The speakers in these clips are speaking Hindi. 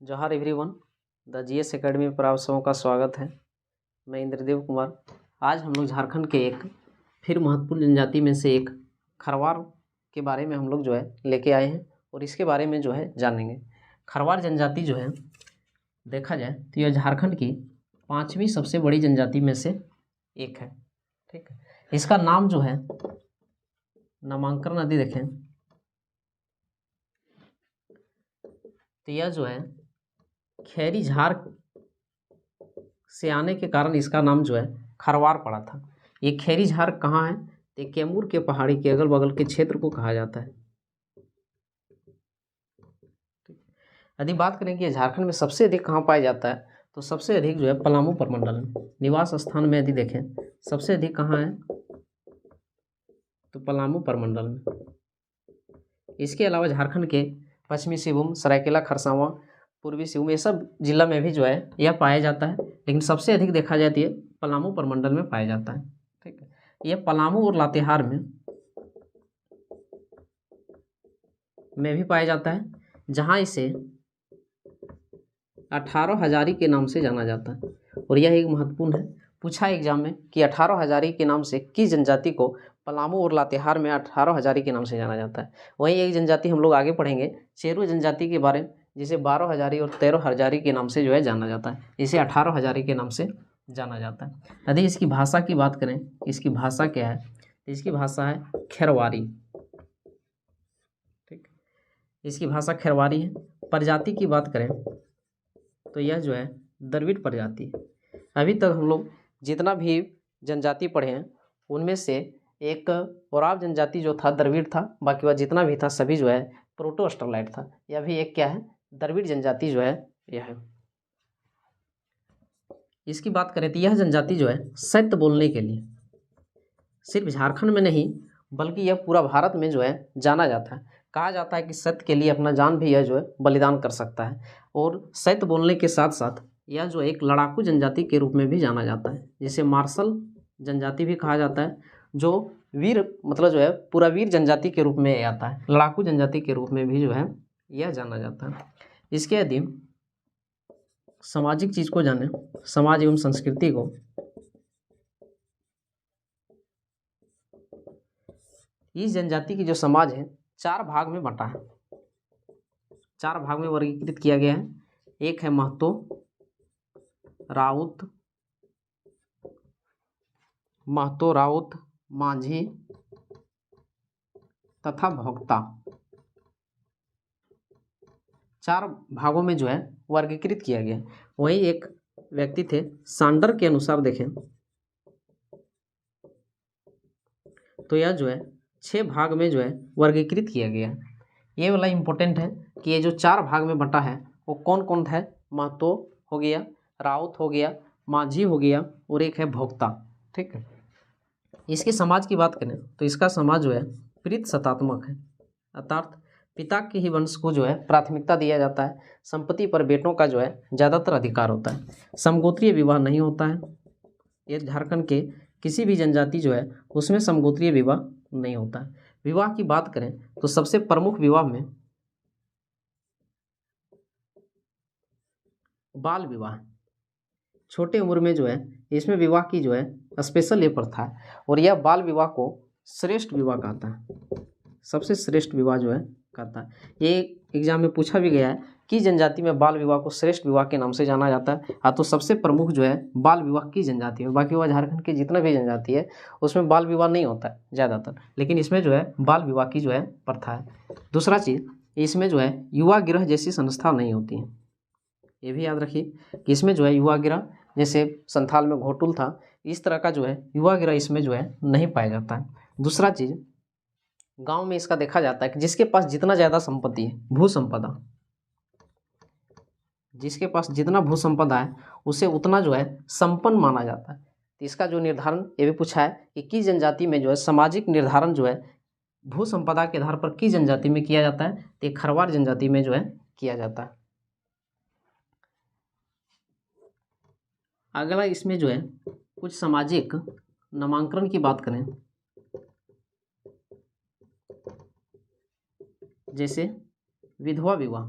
जोहार एवरीवन, द जीएस एकेडमी पर आप सबों का स्वागत है। मैं इंद्रदेव कुमार। आज हम लोग झारखंड के एक फिर महत्वपूर्ण जनजाति में से एक खरवार के बारे में हम लोग जो है लेके आए हैं और इसके बारे में जो है जानेंगे। खरवार जनजाति जो है देखा जाए तो यह झारखंड की 5वीं सबसे बड़ी जनजाति में से एक है। ठीक है, इसका नाम जो है नामांकर नदी देखें तो यह जो है खैरी झार से आने के कारण इसका नाम जो है खरवार पड़ा था। ये खैरी झार कहाँ है? तो कैमूर के पहाड़ी के अगल बगल के क्षेत्र को कहा जाता है। यदि बात करें कि झारखंड में सबसे अधिक कहाँ पाया जाता है तो सबसे अधिक जो है पलामू प्रमंडल में। निवास स्थान में यदि देखें सबसे अधिक कहाँ है तो पलामू प्रमंडल में। इसके अलावा झारखंड के पश्चिमी सिंहभूम, सरायकेला खरसावां, पूर्वी सिंहभूम ये सब जिला में भी जो है यह पाया जाता है, लेकिन सबसे अधिक देखा जाए तो ये पलामू प्रमंडल में पाया जाता है। ठीक है, ये पलामू और लातेहार में भी पाया जाता है, जहाँ इसे 18 हजारी के नाम से जाना जाता है। और यह एक महत्वपूर्ण है, पूछा एग्जाम में कि 18 हजारी के नाम से किस जनजाति को पलामू और लातेहार में 18 हजारी के नाम से जाना जाता है। वहीं एक जनजाति हम लोग आगे पढ़ेंगे चेरू जनजाति के बारे में, जिसे 12 हजारी और 13 हजारी के नाम से जो है जाना जाता है। इसे 18 हजारी के नाम से जाना जाता है। यदि इसकी भाषा की बात करें, इसकी भाषा क्या है तो इसकी भाषा है खेरवारी। ठीक, इसकी भाषा खेरवारी है। प्रजाति की बात करें तो यह जो है द्रविड़ प्रजाति। अभी तक हम लोग जितना भी जनजाति पढ़े हैं उनमें से एक ओराव जनजाति जो था द्रविड़ था, बाकी वह जितना भी था सभी जो है प्रोटो ऑस्ट्रलाइट था। यह भी एक क्या है द्रविड़ जनजाति जो है यह है। इसकी बात करें तो यह जनजाति जो है सत्य बोलने के लिए सिर्फ झारखंड में नहीं बल्कि यह पूरा भारत में जो है जाना जाता है। कहा जाता है कि सत्य के लिए अपना जान भी यह जो है बलिदान कर सकता है। और सत्य बोलने के साथ साथ यह जो एक लड़ाकू जनजाति के रूप में भी जाना जाता है, जिसे मार्शल जनजाति भी कहा जाता है, जो वीर मतलब जो है पूरा वीर जनजाति के रूप में आता है। लड़ाकू जनजाति के रूप में भी जो है यह जाना जाता है। इसके यदि सामाजिक चीज को जाने, समाज एवं संस्कृति को, इस जनजाति की जो समाज है 4 भाग में बंटा है, 4 भाग में वर्गीकृत किया गया है। एक है महतो, राउत, माझी तथा भोक्ता। 4 भागों में जो है वर्गीकृत किया गया है। वही एक व्यक्ति थे सांडर के अनुसार देखें तो यह जो है 6 भाग में जो है वर्गीकृत किया गया है। ये वाला इम्पोर्टेंट है कि ये जो 4 भाग में बंटा है वो कौन कौन है? महतो हो गया, राउत हो गया, माझी हो गया और एक है भोक्ता। ठीक है, इसके समाज की बात करें तो इसका समाज जो है प्रीत सतात्मक है, अर्थात पिता के ही वंश को जो है प्राथमिकता दिया जाता है। संपत्ति पर बेटों का जो है ज़्यादातर अधिकार होता है। समगोत्रीय विवाह नहीं होता है। ये झारखंड के किसी भी जनजाति जो है उसमें समगोत्रीय विवाह नहीं होता है। विवाह की बात करें तो सबसे प्रमुख विवाह में बाल विवाह, छोटे उम्र में जो है इसमें विवाह की जो है स्पेशल ये प्रथा है। और यह बाल विवाह को श्रेष्ठ विवाह कहता है, सबसे श्रेष्ठ विवाह जो है कहता है। ये एग्जाम में पूछा भी गया है कि जनजाति में बाल विवाह को श्रेष्ठ विवाह के नाम से जाना जाता है। हाँ, तो सबसे प्रमुख जो है बाल विवाह की जनजाति में, बाकी वह झारखंड के जितना भी जनजाति है उसमें बाल विवाह नहीं होता है ज़्यादातर, लेकिन इसमें जो है बाल विवाह की जो है प्रथा है। दूसरा चीज़, इसमें जो है युवा गृह जैसी संस्था नहीं होती है। ये भी याद रखिए कि इसमें जो है युवा गृह, जैसे संथाल में घोटुल था, इस तरह का जो है युवा गृह इसमें जो है नहीं पाया जाता है। दूसरा चीज़, गांव में इसका देखा जाता है कि जिसके पास जितना ज़्यादा संपत्ति है, भू संपदा, जिसके पास जितना भू संपदा है उसे उतना जो है संपन्न माना जाता है। तो इसका जो निर्धारण ये भी पूछा है कि किस जनजाति में जो है सामाजिक निर्धारण जो है भू संपदा के आधार पर किस जनजाति में किया जाता है, तो खरवार जनजाति में जो है किया जाता है। अगला इसमें जो है कुछ सामाजिक नामांकन की बात करें, जैसे विधवा विवाह,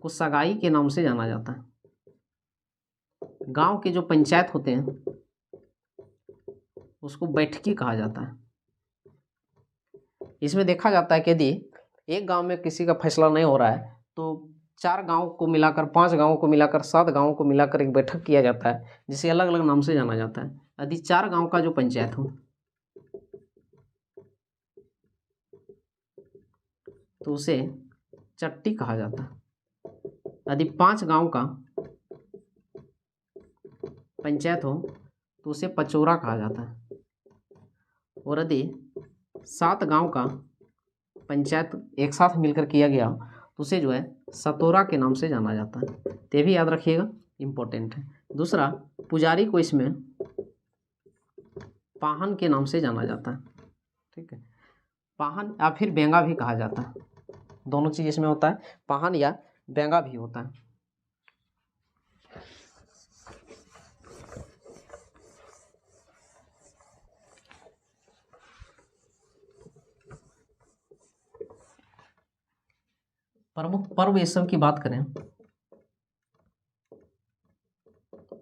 को सगाई के नाम से जाना जाता है। गांव के जो पंचायत होते हैं उसको बैठकी कहा जाता है। इसमें देखा जाता है कि यदि एक गांव में किसी का फैसला नहीं हो रहा है तो 4 गांव को मिलाकर, 5 गांवों को मिलाकर, 7 गांवों को मिलाकर एक बैठक किया जाता है जिसे अलग अलग नाम से जाना जाता है। यदि 4 गांव का जो पंचायत हो तो उसे चट्टी कहा जाता है। यदि 5 गांव का पंचायत हो तो उसे पचौरा कहा जाता है। और यदि 7 गांव का पंचायत एक साथ मिलकर किया गया तो उसे जो है सतोरा के नाम से जाना जाता है। तो ये भी याद रखिएगा, इम्पोर्टेंट है। दूसरा, पुजारी को इसमें पाहन के नाम से जाना जाता है। ठीक है, पाहन या फिर बेंगा भी कहा जाता है। दोनों चीज़ इसमें होता है, पाहन या बेंगा भी होता है। प्रमुख पर्व ये सब की बात करें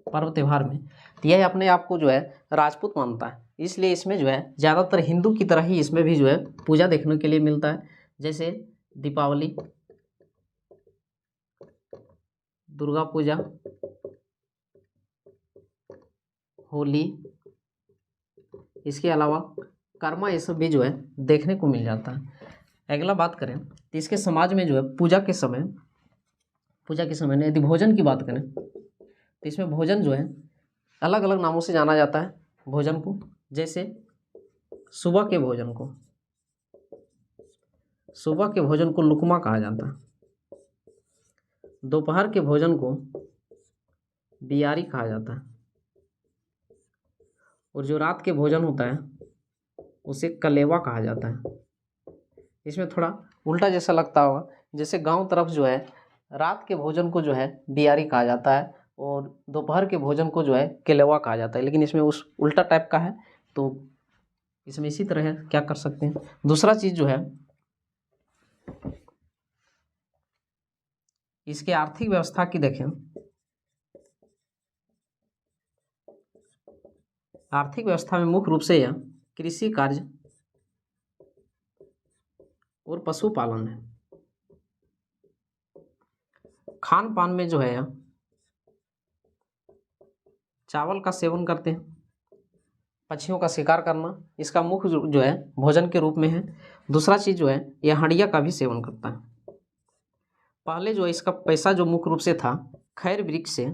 पर्व त्योहार में, तो यह अपने आप को जो है राजपूत मानता है, इसलिए इसमें जो है ज़्यादातर हिंदू की तरह ही इसमें भी जो है पूजा देखने के लिए मिलता है। जैसे दीपावली, दुर्गा पूजा, होली, इसके अलावा कर्मा, ये सब भी जो है देखने को मिल जाता है। अगला बात करें तो इसके समाज में जो है पूजा के समय में यदि भोजन की बात करें तो इसमें भोजन जो है अलग अलग नामों से जाना जाता है भोजन को। जैसे सुबह के भोजन को लुकमा कहा जाता है, दोपहर के भोजन को बियारी कहा जाता है, और जो रात के भोजन होता है उसे कलेवा कहा जाता है। इसमें थोड़ा उल्टा जैसा लगता होगा, जैसे गांव तरफ जो है रात के भोजन को जो है बियारी कहा जाता है और दोपहर के भोजन को जो है केलेवा कहा जाता है, लेकिन इसमें उस उल्टा टाइप का है। तो इसमें इसी तरह है, क्या कर सकते हैं। दूसरा चीज़ जो है इसके आर्थिक व्यवस्था की देखें, आर्थिक व्यवस्था में मुख्य रूप से यह कृषि कार्य और पशुपालन है। खान पान में जो है चावल का सेवन करते हैं, पक्षियों का शिकार करना इसका मुख्य जो है भोजन के रूप में है। दूसरा चीज़ जो है यह हंडिया का भी सेवन करता है। पहले जो है इसका पैसा जो मुख्य रूप से था खैर वृक्ष से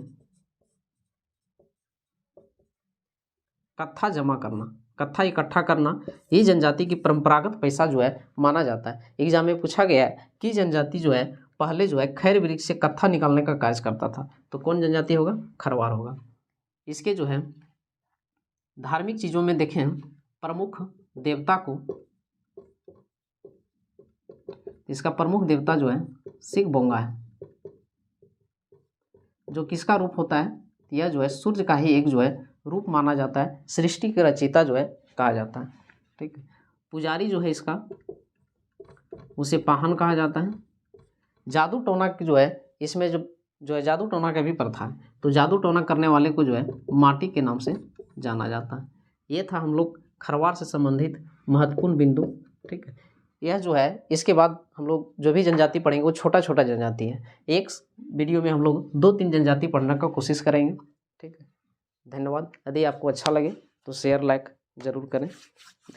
कत्था इकट्ठा करना, ये जनजाति की परंपरागत पैसा जो है माना जाता है। एग्जाम में पूछा गया है कि जनजाति जो है पहले जो है खैर वृक्ष से कत्था निकालने का कार्य करता था, तो कौन जनजाति होगा? खरवार होगा। इसके जो है धार्मिक चीज़ों में देखें, प्रमुख देवता को, इसका प्रमुख देवता जो है सिख बोंगा है, जो किसका रूप होता है? यह जो है सूर्य का ही एक जो है रूप माना जाता है, सृष्टि के रचयिता जो है कहा जाता है। ठीक है, पुजारी जो है इसका उसे पाहन कहा जाता है। जादू टोना की जो है इसमें जो है जादू टोना का भी प्रथा है, तो जादू टोना करने वाले को जो है माटी के नाम से जाना जाता है। ये था हम लोग खरवार से संबंधित महत्वपूर्ण बिंदु। ठीक है, यह जो है इसके बाद हम लोग जो भी जनजाति पढ़ेंगे वो छोटा छोटा जनजाति है। एक वीडियो में हम लोग 2-3 जनजाति पढ़ने का कोशिश करेंगे। ठीक है, धन्यवाद। यदि आपको अच्छा लगे तो शेयर लाइक ज़रूर करें। धन्यवाद।